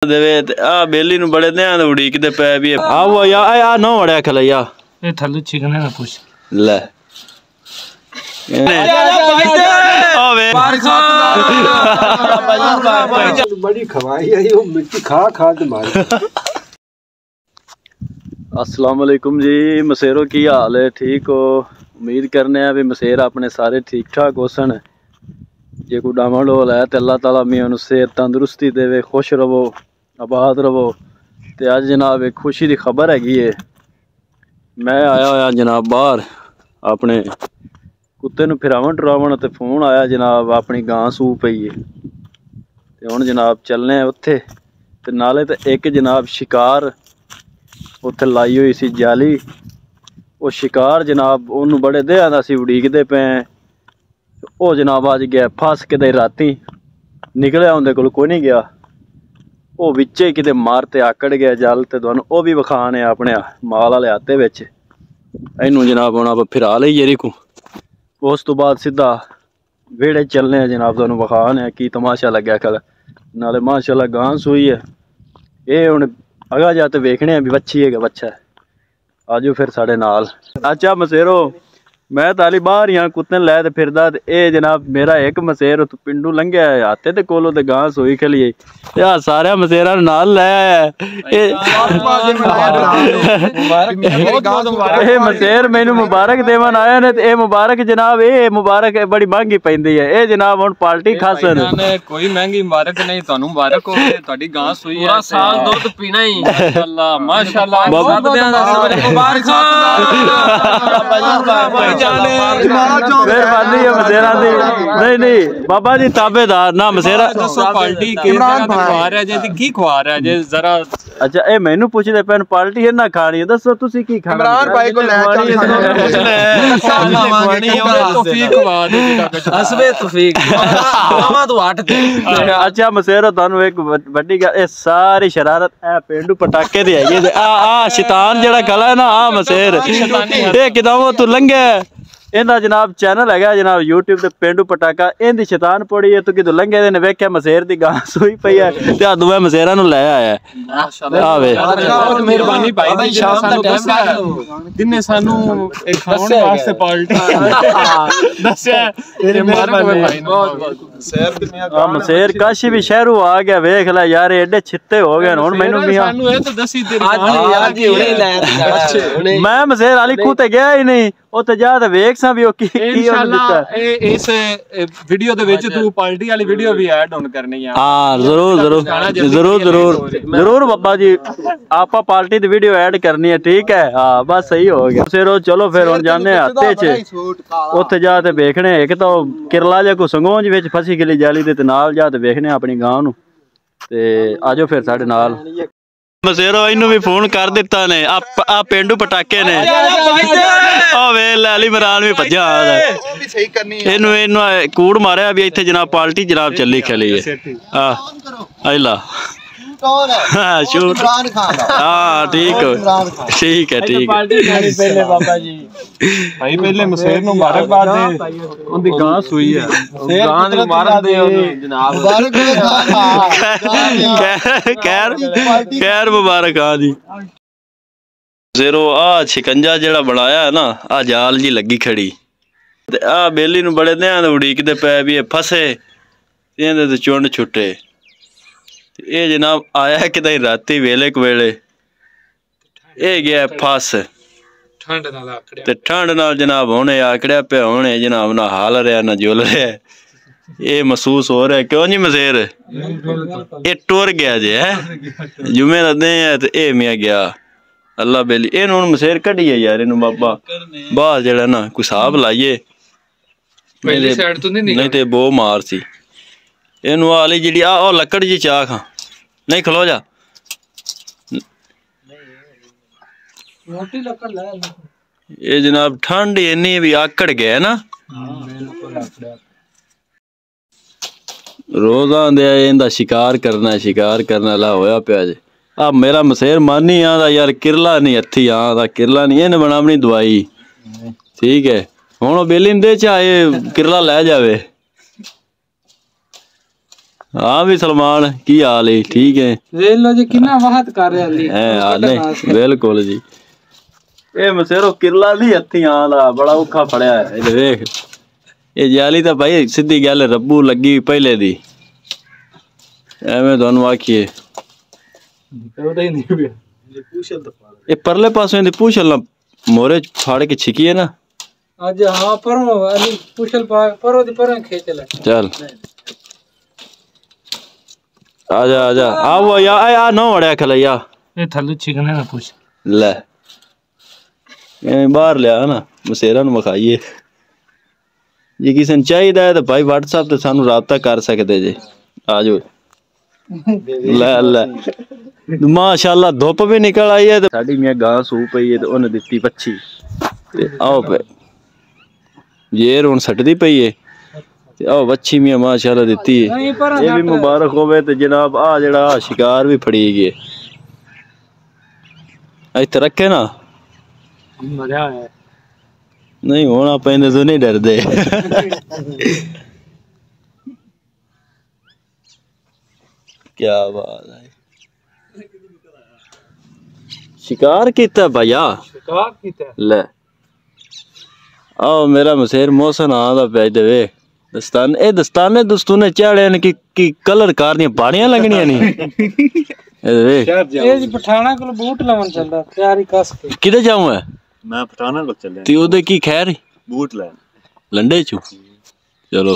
देवे आ बेली नु बड़े ध्यान उड़ीकदे पै भी आओ या आ नो वड़या खलैया ए थल्लू चिकन है ना पूछ ले बड़ी खवाई है यो मिट्टी खा खा के मारे। अस्सलाम वालेकुम जी मसेरो की हाल है ठीक हो उम्मीद करने हैं भी मसेर अपने सारे ठीक ठाक हो सन जे कोई डामाडोल है तो अल्लाह ताला मैं उन्हें सेहत तंदुरुस्ती देवे खुश रवो आबाद रवो। तो अज जनाब एक खुशी की खबर हैगी है मैं आया होया जनाब बाहर अपने कुत्ते नूं फिरावन टुरावन ते फोन आया जनाब अपनी गां सूह पई है ते हुण जनाब चलने उत्थे ते नाले ते एक जनाब शिकार उत्थे लाई हुई सी जाली वो शिकार जनाब उन्होंने बड़े देहां दा सी उड़ीकदे पे वो जनाब अज गया फस के राती निकलिया उनके कोल कोई नहीं गया वो विचे किते मारते आकड़ गया जल ते तुहानूं वो भी विखाने अपने माल वाले हाथे विच इनू जनाब हुण आप फिरा लईए रिकू उस तो बाद सीधा वेड़े चलने जनाब तुहानूं विखाने की तमाशा लग्या कल नाले माशाअल्लाह गां सूई है ये हुण अगा जाते वेखने भी बच्ची है बच्चा आजो फिर साढ़े नाल। अच्छा मसेरो मैं ताली बाहर यहाँ कुत्ते लै ते फिरदा ते ए जनाब मेरा एक मसेर उत पिंडू लंघिया हाथे ते कोलों ते गां सोई खली ते सारे मसेरा नाल लै आया मसेर मैनू मुबारक देवन आया ने ते मुबारक जनाब ये मुबारक बड़ी महंगी पैंदी है ये जनाब हुण पार्टी खासन कोई महंगी मुबारक नहीं तुहानू मुबारक हो तुहाडी गां सोई है पूरा साल दूध पीना ही माशाअल्लाह माशाअल्लाह मुबारक मेहरबानी है मसेरा दी नहीं नहीं बाबा जी ताबेदार ना मसेरा पार्टी की खवा रहा जे की खवा रहा जे जरा अच्छा ए मैनू पूछदे पैन पार्टी है ना खानी दसो तुसी की खाना इमरान भाई को ले तौफीक खवा दे हसबे तौफीक मामा तो हट दे। अच्छा मसेरा तानू एक बड़ी गल ए सारी शरारत ए पेंडू पटाके दी है आ शैतान जेड़ा गला है ना आ मसेर ए किदां तू लंघे इन्दा जनाब चैनल है जनाब यूट्यूब ते पेंडू पटाका इनदी शैतान पड़ी है तू कितों लंघे दे ने वेख्या मसेर दी गां सोई पई है ते आ दुए मसेरा नु ले आया माशाअल्लाह आवे मेहरबानी भाई दी शाम दा दस्या जिन्ने सानू एक खाने वास्ते पार्टी दस्या तेरे मेहरबानी भाई बहुत शेर दी मैं मसेर काशी भी शहरों आ गया वेख ले यार एडे छित्ते हो गए हुन मैनू मियां सानू ए तो दसी तेरी यार जी हुणे ले मैं मसेर वाली खूह ते गया ही नहीं ओ ते जा ते वेख सा भी ओ की इंशाल्लाह इस वीडियो दे विच तू पार्टी वाली वीडियो भी ऐड ऑन करनी है। हां जरूर जरूर जरूर जरूर जरूर बाबा जी आपा पार्टी दी वीडियो ऐड करनी है ठीक है। हां बस सही हो गया फिर चलो फिर हुन जाने हत्ते च ओथे जा ते देखने एक तो किरला जे को संगोंज विच फसी गली जाली दे ते नाल जा ते देखने अपनी गां नू ते आजो फिर साडे नाल मसेरो इनू भी फोन कर दिता ने आ पेंडू पटाके ने ओ वे लाली इमरान भी भज्जा आ भी सही करनी है इनू इनू कूड़ मारया भी इत्थे जनाब पार्टी जनाब चली खली है हां आइला हां शूट हां ठीक है ठीक है पहले बाबा जी भाई पहले मसेर नु मुबारकबाद दे उनदी गां सुई है गां दी मुबारक दे जनाब मुबारक खैर मुबारक हां जी ज़ेरो आ शिकंजा जेड़ा बनाया है ना आ जाल जी लगी खड़ी ते आ बेली नु बड़े ध्यान उड़ीकदे पै भी फसे इहदे ते चुंड छुट्टे ये जनाब आया कि राती वेले कवेले ये गया फस ठंड नाल जनाब होने आकड़िया पे होने जनाब ना हाल रहा ना जुल रहा ये महसूस हो रहा है क्यों नहीं मसेर ये टुर गया जे है जुमे दे ये मिया गया अल्लाह बेली इन हुण मसेर कढ़िए यार इन बाबा बाहर जेड़ा ना कोई हिसाब लाइए पहली साइड तो नहीं ते बो मार सी इनू वाली जी आ लकड़ जी चाह खा नहीं खलो जा ये जनाब ठंड इन्नी भी आकड़ गया ना रोज आंदे इंदा शिकार करना ला होया पिया जे आ मेरा मसेर मन ही आंदा यार किरला नहीं हथी आंदा किरला नहीं इन्हें बनावनी दवाई ठीक है हुण बेली दे चाहे किरला लै जावे हाँ भी सलमान की हाल है ठीक है ਵੇਖ ਲੋ ਜੀ ਕਿੰਨਾ ਵਾਹਤ ਕਰ ਰਿਹਾ ਲਈ हाल है बिल्कुल जी ਇਹ ਮਸੇਰੋ ਕਿਰਲਾ ਦੀ ਹੱਥੀਆਂ ਦਾ ਬੜਾ ਔਖਾ ਫੜਿਆ ਹੈ ਇਹ ਦੇਖ ਇਹ ਜਾਲੀ ਤਾਂ ਭਾਈ ਸਿੱਧੀ ਗੱਲ ਰੱਬੂ ਲੱਗੀ ਪਹਿਲੇ ਦੀ ਐਵੇਂ ਤੁਹਾਨੂੰ ਆਖੀਏ ਉਹਦਾ ਹੀ ਨਹੀਂ ਪਿਆ ਇਹ ਪਰਲੇ ਪਾਸੋਂ ਦੀ ਪੁੱਛਲ ਮੋਰੇ ਫਾੜ ਕੇ ਛਿਕੀਏ ਨਾ ਅੱਜ ਹਾਂ ਪਰੋਂ ਅਲੀ ਪੁੱਛਲ ਪਰੋਂ ਦੀ ਪਰੋਂ ਖੇਚ ਲੈ ਚੱਲ आजा आओ यार आ ना वड़या खलैया ਇਹ ਥੱਲੇ ਚਿਕਨੇ ਨਾ ਪੁੱਛ ले बाहर लिया ना मसेरा नु मखाइए जे किसी ने चाहिए है तो भाई व्हाट्सएप ते सानू राबता कर सकते जे आ जाओ ले ले माशाल्लाह धुप भी निकल आई है साडी मियां गां सू पई है ते ओने दित्ती पच्छी ते आओ पे जेर हुन सटदी पई है आओ बच्ची मियां माशाल्लाह दित्ती है ये भी मुबारक होवे ते जनाब आ जेड़ा शिकार भी फड़ी गए इत्थे रखे ना ਮਜ਼ਾ ਆਇਆ नहीं होना पैंदे तो नहीं डरदे क्या बात है शिकार कीता भैया ਸ਼ਿਕਾਰ ਕੀਤਾ ले आओ मेरा मसेर मोहसन आदा पैज दे वे दस्तान ए दस्ताने दस्तूने चाड़े ने की कलर कार दी बाड़ियां लगनियां नहीं ए वे ਇਹ ਜੀ ਪਠਾਣਾ ਕੋਲ ਬੂਟ ਲਵਣ ਚੱਲਦਾ ਤਿਆਰੀ ਕਸ ਕੇ किधर जाऊं है मैं पठाना को चले ती ओदे की खैर बूट लैन लंडे चू चलो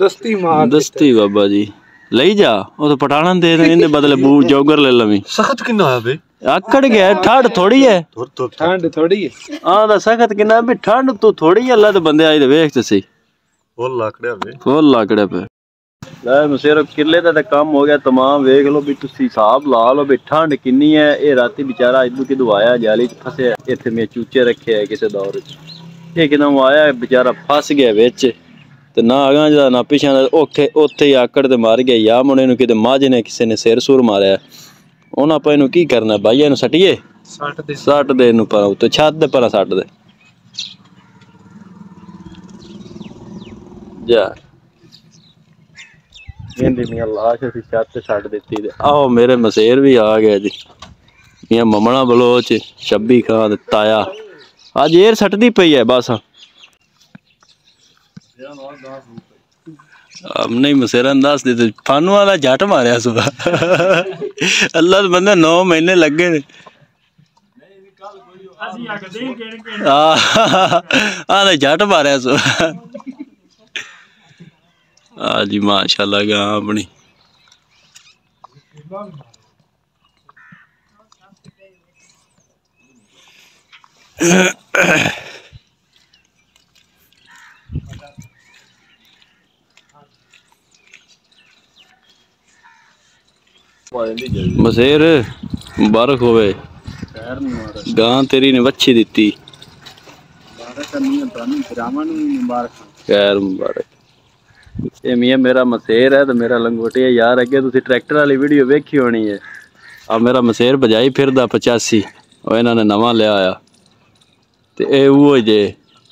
ਦਸਤੀ ਮਾਰ दस्ती बाबा जी लई जा ओ तो पठाना दे दे इनदे बदले बूट जॉगर ले लवी सख्त कितना है बे आकड़ गया ठंड थोड़ी है तो ਠੰਡ ਥੋੜੀ ਹੈ आ दा सख्त किना भी ठंड तो थोड़ी है अल्लाह दे बंदे आई दे वेख ते सही फुल लाकड़े बे फुल लाकड़े पे ले मसेरो किले दा काम हो गया तमाम वेख लो भी तुसी हिसाब ला लो भी ठंड किन्नी है ए राती बेचारा इदू किदू आया जाली च फसे इथे में चूचे रखे है किसे दौर च ये किना आया बेचारा फस गया विच ते ना आगा जा ना पिछा ओखे ओथे ही आकड़ ते मार गया या मुंडे नु किते माजे ने किसे ने सिर सुर मारया ਉਹਨਾਂ ਆਪਾਂ ਇਹਨੂੰ ਕੀ ਕਰਨਾ ਬਾਈ ਇਹਨੂੰ ਸੱਟੀਏ ਸੱਟ ਦੇ ਇਹਨੂੰ ਪਰ ਉੱਤੇ ਛੱਤ ਦੇ ਪਰ ਸੱਟ ਦੇ ਜਾ ਇਹਦੀ ਮੀਆਂ ਲਾਸ਼ ਅਸੀਂ ਛੱਤ ਤੇ ਛੱਡ ਦਿੱਤੀ ਤੇ ਆਓ ਮੇਰੇ ਮਸੇਰ ਵੀ ਆ ਗਿਆ ਜੀ ਮੀਆਂ ਮਮਣਾ ਬਲੋਚ 26 ਖਾਂ ਤੇ ਤਾਇਆ ਅੱਜ ਏਰ ਸੱਟਦੀ ਪਈ ਹੈ ਬਸ अब नहीं मसेरा अंदाज देते फानू वाला जट मारिया सुबह अल्लाह बंदे 9 महीने लग गए जट मारिया सुबह हाँ जी माशाल्लाह गा अपनी मसेर मुबारक होवे गां तेरी ने बच्ची दिती खैर मुबारक ये मियां मेरा मसेर है तो मेरा लंगोटिया यार अगे तुसी ट्रैक्टर वाली वीडियो वेखी होनी है आ मेरा मसेर बजाई फिरदा 85 और इन्हां ने नवा लिया आया ते ए वो जे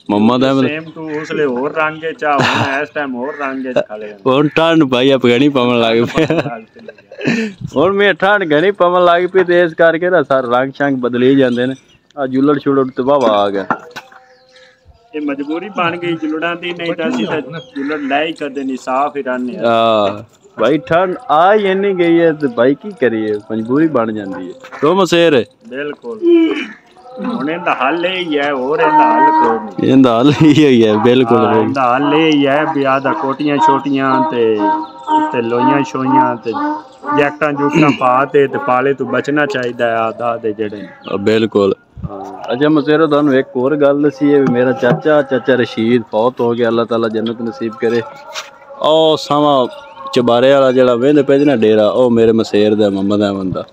मोहम्मद अहमद सेम तू उसले और रंग के चा हुन इस टाइम और रंग के खाले हुन ठंड भाई अफगानी पवन लग पे हुन मैं ठंड घनी पवन लग पई ते इस करके ना सारे रंग शंग बदली जांदे ने आ जुलड़ छुलड़ ते वावा आ गया ये मजबूरी बन गई जुलड़ा दी नहीं तां सी ते जुलड़ ले ही कदे नहीं साफ ही रहने हां भाई ठंड आ ही नहीं गई है ते भाई की करिए मजबूरी बन जांदी है तो मसेर बिल्कुल ਹੁਣ ਇਹਦਾ ਹੱਲ ਇਹ ਹੈ ਹੋਰ ਇਹਦਾ ਹੱਲ ਕੋਈ ਨਹੀਂ ਇਹਦਾ ਹੱਲ ਇਹ ਹੈ ਬਿਲਕੁਲ ਇਹਦਾ ਹੱਲ ਇਹ ਹੈ ਵੀ ਆਦਾ ਕੋਟੀਆਂ ਛੋਟੀਆਂ ਤੇ ਲੋਈਆਂ ਛੋਈਆਂ ਤੇ ਜੈਕਟਾਂ ਜੁਕਟਾਂ ਪਾ ਤੇ ਪਾਲੇ ਤੋਂ ਬਚਣਾ ਚਾਹੀਦਾ ਆਦਾ ਦੇ ਜਿਹੜੇ ਬਿਲਕੁਲ ਅੱਛਾ ਮਸੇਰੋ ਤੁਹਾਨੂੰ ਇੱਕ ਹੋਰ ਗੱਲ ਦੱਸੀ ਹੈ ਵੀ ਮੇਰਾ ਚਾਚਾ ਰਸ਼ੀਦ ਫੌਤ ਹੋ ਗਿਆ ਅੱਲਾਹ ਤਾਲਾ ਜੰਨਤ ਨਸੀਬ ਕਰੇ ਉਹ ਸਾਵਾ ਚਬਾਰੇ ਵਾਲਾ ਜਿਹੜਾ ਵੇਂਦੇ ਪੈਜਣਾ ਡੇਰਾ ਉਹ ਮੇਰੇ ਮਸੇਰ ਦਾ ਮੁਹੰਮਦ ਅਹਿਮਦ ਦਾ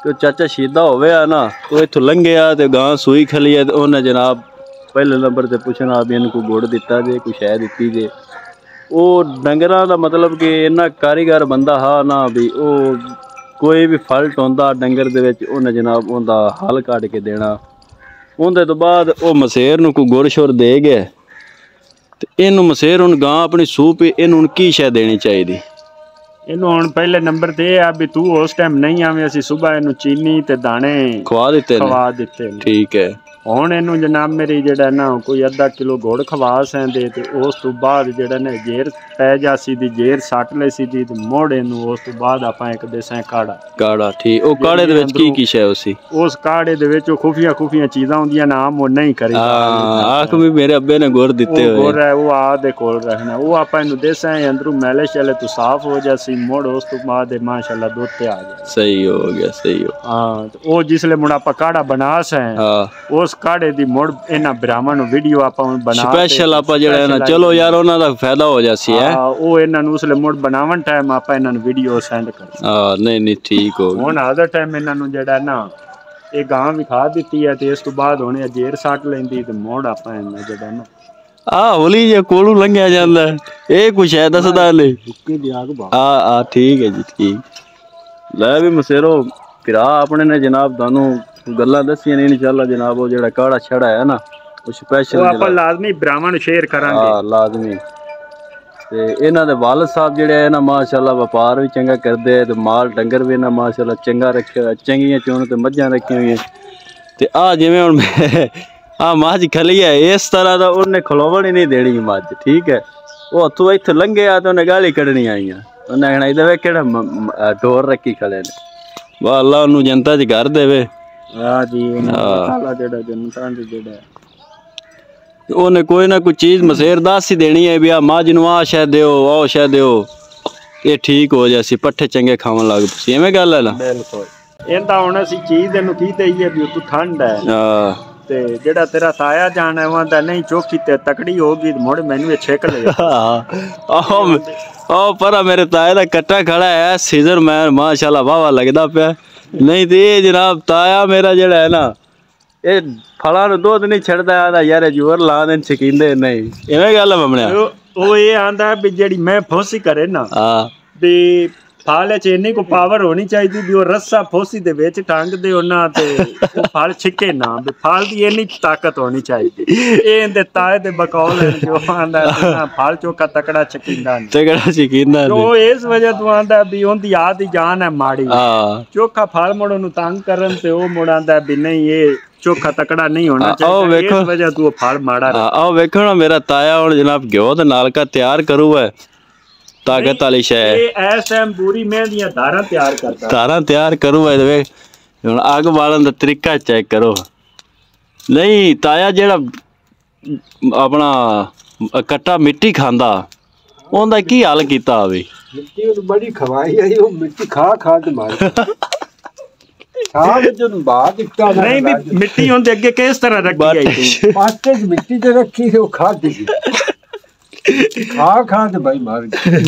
तो चाचा शीदा होवे ना तो इथों लंघिया तो गां सूई खली है तो उन्हें जनाब पहले नंबर से पूछना भी इनको गुड़ दिता जे कोई शह दी जे वो डंगरां दा मतलब कि इन्ना कारीगर बंदा हा ना भी वो कोई भी फल्ट होंदा डंगर दे विच उन्हें जनाब उनदा हल कट के देना उनदे तो बाद वो मसेर नूं कोई गुड़ शुर दे गए ਤੇ ਇਹਨੂੰ ਮਸੇਰ ਹੁਣ ਗਾਂ ਆਪਣੀ ਸੂਪ ਇਹਨੂੰ ਹੁਣ ਕੀ ਸ਼ੈ ਦੇਣੀ ਚਾਹੀਦੀ? ਇਹਨੂੰ ਹੁਣ ਪਹਿਲੇ ਨੰਬਰ ਤੇ ਇਹ ਆ ਵੀ ਤੂੰ ਉਸ ਟਾਈਮ ਨਹੀਂ ਆਵੇਂ, ਅਸੀਂ ਸਵੇਰ ਇਹਨੂੰ ਚੀਨੀ ਤੇ ਦਾਣੇ ਖਵਾ ਦਿੱਤੇ ਨੇ। ਠੀਕ ਹੈ। ਹੁਣ ਇਹਨੂੰ ਜਨਾਬ ਮੇਰੀ ਜਿਹੜਾ ਨਾ ਕੋਈ ਅੱਧਾ ਕਿਲੋ ਗੁੜ ਖਵਾ ਸੈਂਦੇ ਤੇ ਉਸ ਤੋਂ ਬਾਅਦ ਜਿਹੜਾ ਨੇ ਜੇਰ ਪੈ ਜਾਸੀ ਦੀ ਜੇਰ ਸੱਟ ਲੈ ਸੀ ਦੀ ਤੇ ਮੋੜ ਇਹਨੂੰ ਉਸ ਤੋਂ ਬਾਅਦ ਆਪਾਂ ਇੱਕ ਦੇਸਾਂ ਕਾੜਾ। ਠੀਕ। ਉਹ ਕਾੜੇ ਦੇ ਵਿੱਚ ਕੀ ਸ਼ੈ ਹੋਸੀ? ਉਸ ਕਾੜੇ ਦੇ ਵਿੱਚ ਉਹ ਖੁਫੀਆਂ ਚੀਜ਼ਾਂ ਹੁੰਦੀਆਂ ਨਾ, ਆਮ ਉਹ ਨਹੀਂ ਕਰੀ। ਆਖ ਵੀ ਮੇਰੇ ਅੱਬੇ ਨੇ ਗੁੜ ਦਿੱਤੇ ਹੋਏ। ਗੁੜ ਹੈ ਉਹ ਆ ਦੇ ਕੋਲ ਰੱਖਣਾ, ਉਹ ਆਪਾਂ ਇਹਨੂੰ ਦੇਸਾਂ ਅੰਦਰੋਂ ਮੈਲੇ ਸ਼ੈਲੇ ਤੋਂ ਸਾਫ਼ ਹੋ ਜਾਸੀ ਮੋੜ ਉਸ ਤੋਂ ਬਾਅਦ ਇਹ ਮਾਸ਼ਾਅੱਲਾ ਦੁੱਧ ਤੇ ਆ ਜਾ। ਸਹੀ ਹੋ ਗਿਆ, ਸਹੀ ਹੋ। ਹਾਂ ਉਹ ਜਿਸਲੇ ਮੁੰਡਾ ਆਪਾਂ ਕਾੜਾ ਬਣਾ ਸੈਂ ਉਸ ਕਾੜੇ ਦੀ ਮੁੜ ਇਹਨਾਂ ਬ੍ਰਾਹਮਣ ਨੂੰ ਵੀਡੀਓ ਆਪਾਂ ਬਣਾ ਸਪੈਸ਼ਲ ਆਪਾਂ ਜਿਹੜਾ ਨਾ ਚਲੋ ਯਾਰ ਉਹਨਾਂ ਦਾ ਫਾਇਦਾ ਹੋ ਜਾਸੀ ਹੈ। ਉਹ ਇਹਨਾਂ ਨੂੰ ਉਸਲੇ ਮੁੜ ਬਣਾਉਣ ਟਾਈਮ ਆਪਾਂ ਇਹਨਾਂ ਨੂੰ ਵੀਡੀਓ ਸੈਂਡ ਕਰ। ਨਹੀਂ ਠੀਕ ਹੋ ਗਿਆ। ਹੁਣ ਆਦਰ ਟਾਈਮ ਇਹਨਾਂ ਨੂੰ ਜਿਹੜਾ ਨਾ ਇਹ ਗਾਂ ਵੀ ਖਾ ਦਿੱਤੀ ਹੈ ਤੇ ਇਸ ਤੋਂ ਬਾਅਦ ਹੁਣ ਜੇਰ ਸੱਟ ਲੈਂਦੀ ਤੇ ਮੋੜ ਆਪਾਂ ਇਹਨਾਂ ਜਿਹੜਾ ਨਾ ਹੋਲੀ ਜੇ ਕੋਲੋਂ ਲੰਘਿਆ ਜਾਂਦਾ ਇਹ ਕੁਛ ਹੈ ਦੱਸਦਾ ਨਹੀਂ। ਠੀਕ ਹੈ ਜੀ, ਠੀਕ। ਲੈ ਵੀ ਮਸੇਰੋ ਭਰਾ ਆਪਣੇ ਨੇ ਜਨਾਬ ਤੁਹਾਨੂੰ ਗੱਲਾਂ ਦੱਸੀਆਂ ਨੇ ਇਨਸ਼ਾਅੱਲਾ ਜਨਾਬ। ਉਹ ਜਿਹੜਾ ਕਾੜਾ ਛੜਾ ਹੈ ਨਾ ਉਹ ਸਪੈਸ਼ਲ ਆਪਾਂ ਲਾਜ਼ਮੀ ਬ੍ਰਾਹਮਣ ਸ਼ੇਅਰ ਕਰਾਂਗੇ। ਲਾਜ਼ਮੀ। ਤੇ ਇਹਨਾਂ ਦੇ ਵਾਲਦ ਸਾਹਿਬ ਜਿਹੜੇ ਹੈ ਨਾ ਮਾਸ਼ਾਅੱਲਾ ਵਪਾਰ ਵੀ ਚੰਗਾ ਕਰਦੇ ਤੇ ਮਾਲ ਡੰਗਰ ਵੀ ਨਾ ਮਾਸ਼ਾਅੱਲਾ ਚੰਗਾ ਰੱਖਿਆ, ਚੰਗੀਆਂ ਚੋਣ ਤੇ ਮੱਝਾਂ ਰੱਖੀਆਂ ਹੋਈਆਂ। ਤੇ ਜਿਵੇਂ ਹੁਣ ਮੱਝ ਖਲੀ ਹੈ ਇਸ ਤਰ੍ਹਾਂ ਦਾ ਉਹਨੇ ਖਲੋਵਣ ਹੀ ਨਹੀਂ ਦੇਣੀ ਮੱਝ। ਠੀਕ ਹੈ। ਉਹ ਹੱਥੋਂ ਇੱਥੇ ਲੰਘਿਆ ਤੇ ਉਹਨੇ ਗਾਲੀ ਕੱਢਣੀ ਆਈਆਂ। ਉਹਨੇ ਕਹਿਣਾ ਇਹਦੇ ਵੇ ਕਿਹੜਾ ਢੋਰ ਰੱਖੀ ਖਲੇ ਨੇ। ਵਾਹ ਅੱਲਾ ਉਹਨੂੰ ਜਨਤਾ 'ਚ ਘਰ ਦੇਵੇ। ਜਿਹੜਾ ਜਨਤਾ ਦੀ ਜਿਹੜਾ ਉਹਨੇ ਕੋਈ ਨਾ ਕੋਈ ਚੀਜ਼ ਮਸੇਰ ਦੱਸ ਹੀ ਦੇਣੀ ਹੈ ਵੀ ਆ ਮੱਝ ਨੂੰ ਆ ਸ਼ੈ ਦਿਓ, ਉਹ ਸ਼ੈ ਦਿਓ, ਇਹ ਠੀਕ ਹੋ ਜਾਸੀ, ਪੱਠੇ ਚੰਗੇ ਖਾਣ ਲੱਗ ਪਈ। ਐਵੇਂ ਗੱਲ ਹੈ ਨਾ। ਬਿਲਕੁਲ। ਇਹਦਾ ਹੁਣ ਅਸੀਂ ਚੀਜ਼ ਇਹਨੂੰ ਕੀ ਦਈਏ ਵੀ ਤੂੰ ਠੰਡ ਹੈ ਤੇ ਜਿਹੜਾ ਤੇਰਾ ਤਾਇਆ ਜਾਣ ਹੈ ਉਹਦਾ ਨਹੀਂ ਚੋਖੀ ਤੇ ਤਕੜੀ ਹੋਗੀ ਮੁੜ ਮੈਨੂੰ ਇਹ ਛੇਕ ਲੈ। ਪਰ ਮੇਰੇ ਤਾਏ ਦਾ ਕੱਟਾ ਖੜਾ ਹੈ ਸੀਜ਼ਰ ਮੈਂ ਮਾਸ਼ਾਅੱਲਾ ਵਾਵਾ ਲੱਗਦਾ ਪਿਆ। ਨਹੀਂ ਤੇ ਇਹ ਜਨਾਬ ਤਾਇਆ ਮੇਰਾ ਜਿਹੜਾ ਹੈ ਨਾ ਇਹ ਫਲਾਂ ਨੂੰ ਦੁੱਧ ਨਹੀਂ ਛੱਡਦਾ ਆਦਾ ਯਾਰ ਜ਼ੋਰ ਲਾ ਦੇਣ ਛਕੀਂਦੇ ਨਹੀਂ। ਐਵੇਂ ਗੱਲ ਬੰਮਣਿਆ ਉਹ ਇਹ ਆਂਦਾ ਵੀ ਜਿਹੜੀ ਮੈਂ ਫੋਸੀ ਕਰੇ ਨਾ ਵੀ ਫਲ ਚ ਇੰਨੀ ਕੋ ਪਾਵਰ ਹੋਣੀ ਚਾਹੀਦੀ ਵੀ ਉਹ ਰੱਸਾ ਫੋਸੀ ਦੇ ਵਿੱਚ ਟੰਗ ਦੇ ਉਹਨਾਂ ਤੇ ਉਹ ਫਲ ਛਿੱਕੇ ਨਾ ਵੀ ਫਲ ਦੀ ਇੰਨੀ ਤਾਕਤ ਹੋਣੀ ਚਾਹੀਦੀ। ਇਹ ਇਹਦੇ ਤਾਏ ਦੇ ਬਕੌਲ ਹੈ ਜੋ ਆਂਦਾ ਫਲ ਚੋਕਾ ਤਕੜਾ ਛਕੀਂਦਾ ਉਹ ਇਸ ਵਜ੍ਹਾ ਤੋਂ ਆਂਦਾ ਵੀ ਉਹਦੀ ਆਦ ਦੀ ਜਾਨ ਹੈ ਮਾੜੀ। ਚੋਖਾ ਫਲ ਮੁੜ ਉਹਨੂੰ ਤੰਗ ਕਰਨ ਤੇ ਉਹ ਮੁੜ ਆਂਦਾ ਵੀ ਨਹੀਂ ਇਹ ਚੋਖਾ ਤਕੜਾ ਨਹੀਂ ਹੋਣਾ ਚਾਹੀਦਾ। ਇਸ ਵਜ੍ਹਾ ਤੋਂ ਫਲ ਮਾੜਾ। ਆਓ ਵੇਖੋ ਨਾ ਮੇਰਾ ਤਾਇਆ ਹੁਣ ਜਨਾਬ ਘਿਓ ਤੇ ਨਾਲਕਾ ਤਿਆਰ ਕਰੂਗਾ ਤਾਕਤ ਵਾਲੀ ਸ਼ੈ। ਇਸ ਟਾਈਮ ਪੂਰੀ ਮੈਂ ਦੀਆਂ ਧਾਰਾਂ ਤਿਆਰ ਕਰਦਾ। ਧਾਰਾਂ ਤਿਆਰ ਕਰੂਗਾ ਇਹਦੇ ਹੁਣ ਅੱਗ ਬਾਲਣ ਦਾ ਤਰੀਕਾ ਚੈੱਕ ਕਰੋ। ਨਹੀਂ ਤਾਇਆ ਜਿਹੜਾ ਆਪਣਾ ਕੱਟਾ ਮਿੱਟੀ ਖਾਂਦਾ ਉਹਦਾ ਕੀ ਹਾਲ ਕੀਤਾ ਹੋਵੇ? ਮਿੱਟੀ ਉਹਨੂੰ ਬੜੀ ਖਵਾਈ ਆਈ ਉਹ ਮਿੱਟੀ ਖਾ ਕੇ ਮਾਰ ਨਹੀਂ ਵੀ ਮਿੱਟੀ ਉਹਦੇ ਅੱਗੇ ਕਿਸ ਤਰ੍ਹਾਂ ਰੱਖੀ ਆਈ? ਪਾਸੇ ਮਿੱਟੀ ਤੇ ਰੱਖੀ ਉਹ ਖਾਦੀ ਖਾ ਤੇ ਭਾਈ ਮਾਰ ਗਿਆ।